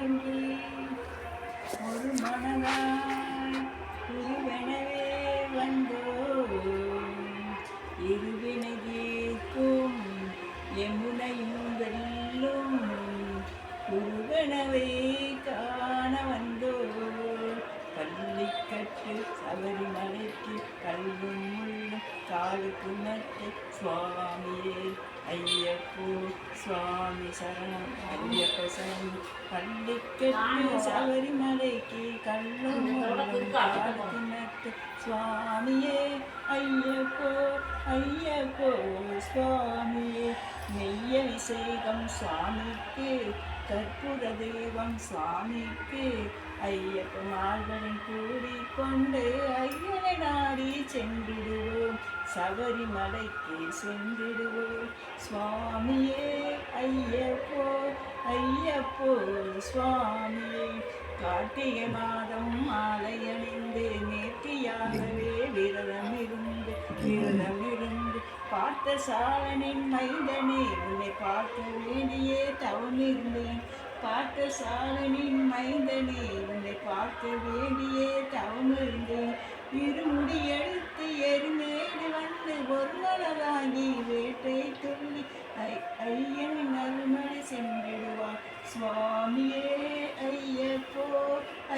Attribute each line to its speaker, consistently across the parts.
Speaker 1: இன்றி ஒரு மனதாய் குருவெனவே வந்தோம். இருவினை தீர்க்கும் யமுனையும் வெல்லும் குருவெனவே காண வந்தோம். பள்ளிக்கட்டு சபரிமலைக்கு கல்லும் முள்ளும் காலுக்கு நட்டு சுவாமியே ஐயப்போ சுவாமி சரணம் ஐயப்ப சரணம். பள்ளிக்கட்டு சபரிமலைக்கு கல்லும் முள்ளும் காலுக்கு நட்டு சுவாமியே ஐயப்போ ஐயப்போ சுவாமியே. மெய்ய விசேகம் சுவாமிக்கு கற்பூர தெய்வம் சுவாமிக்கு ஐயப்ப மார்களும் கூடிக்கொண்டு ஐயனை நாடி சென்றிடுவோம். சபரிமலைக்கு சென்றிடுவோம். சுவாமியே ஐயப்போ ஐயப்போ சுவாமியே. கார்த்திகை மாதம் மாலை அணிந்து நேர்த்தியாகவே விரதம் இருந்து பார்த்த சாலனின் மைந்தனே உன்னை பார்க்க வேண்டியே தவம் இருந்தேன். பார்த்த சாலனின் மைந்தனே உன்னை பார்க்க வேண்டியே தவம் இருந்தேன். இருமுடி எடுத்து எருமேடு வந்து ஒருவனதாகி வேட்டை துள்ளி ஐயனின் அருள்மலை சென்றிடுவார். சுவாமியே ஐயப்போ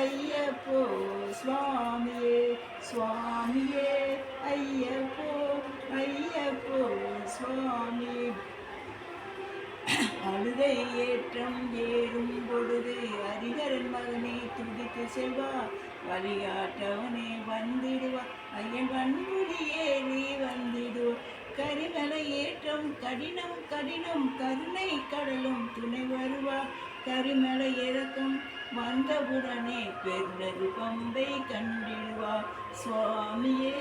Speaker 1: ஐயப்போ சுவாமியே சுவாமியே ஐயப்போ ஐயப்போ சுவாமியே. அழுதை ஏற்றம் ஏறும் பொழுது ஹரிஹரன் மகனே துடித்து செல்வா. வழிகாட்டவனே வந்திடுவா. ஐயன் வன்புடி ஏறி வந்திடுவா. கரிமலை ஏற்றம் கடினம் கடினம் கருணை கடலும் துணை வருவா. கரிமலை இறக்கம் வந்தவுடனே பெருநது பம்பை கண்டிடுவா. சுவாமியே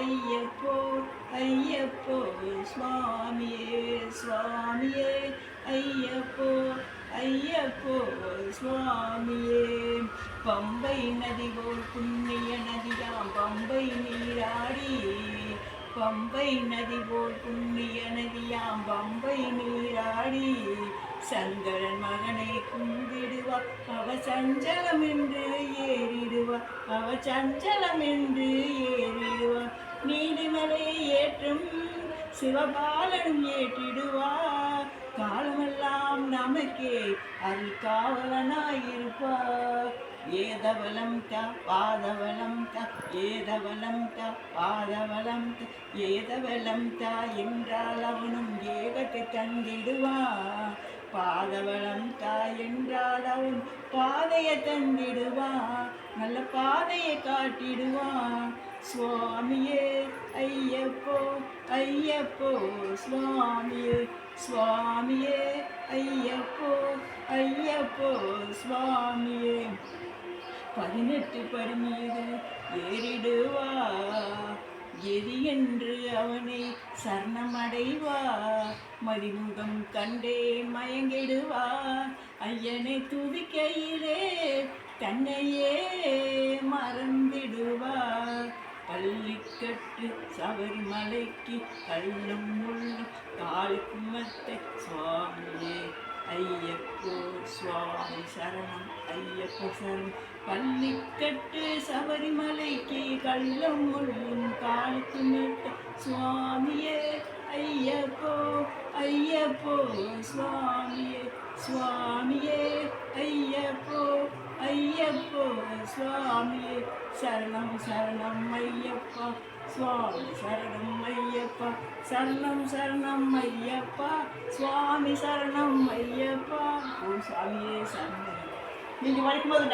Speaker 1: ஐயப்போ ஐயப்போ சுவாமியே சுவாமியே ஐயப்போ ஐயப்போ சுவாமியே. பம்பை நதி போல் புண்ணிய நதியாம் பம்பை நீராடி. பம்பை நதி போல் புண்ணிய நதியாம் பம்பை நீராடி. சங்கரன் மகனை கும்பிடுவா. அவ சஞ்சலம் என்று ஏறிடுவா. அவ சஞ்சலம் என்று ஏறிடுவா. நீதிமலையை ஏற்றும் சிவபாலனும் ஏற்றிடுவா. காலமெல்லாம் நமக்கே அருள் காவலனாயிருப்பா. ஏதவலம் த பாதவலம் த ஏதவலம் த பாதவலம் த ஏதவலம் த என்றால் அவனும் ஏகத்தை தந்திடுவா. பாதவலம் த என்றால் அவன் பாதையை தந்திடுவா. நல்ல பாதையை காட்டிடுவா. சுவாமியே ஐயப்போ ஐயப்போ சுவாமியே சுவாமியே ஐயப்போ ஐயப்போ சுவாமியே. 18 படி மீது ஏறிடுவா. எரி என்று அவனை சரணமடைவா. மதிமுகம் கண்டே மயங்கிடுவா. ஐயனை துதிக்கையிலே தன்னையே மறந்திடுவா. பள்ளிக்கட்டு சபரிமலைக்கு கல்லும் முள்ளும் காலுக்கு மத்தை சுவாமியே ஐயப்போ சுவாமி சரணம் ஐயப்போ சரணம். பள்ளிக்கட்டு சபரிமலைக்கு கல்லும் முள்ளும் காலுக்கு மத்தை சுவாமியே ஐயப்போ ஐயப்போ சுவாமியே சுவாமியே ஐயப்போ ஐயப்போ சுவாமியே. சரணம் சரணம் ஐயப்பா சுவாமி சரணம் ஐயப்பா. சரணம் சரணம் ஐயப்பா சுவாமி சரணம் ஐயப்பா. ஓ சுவாமியே சரணம். நீங்கள் படிக்கும்போது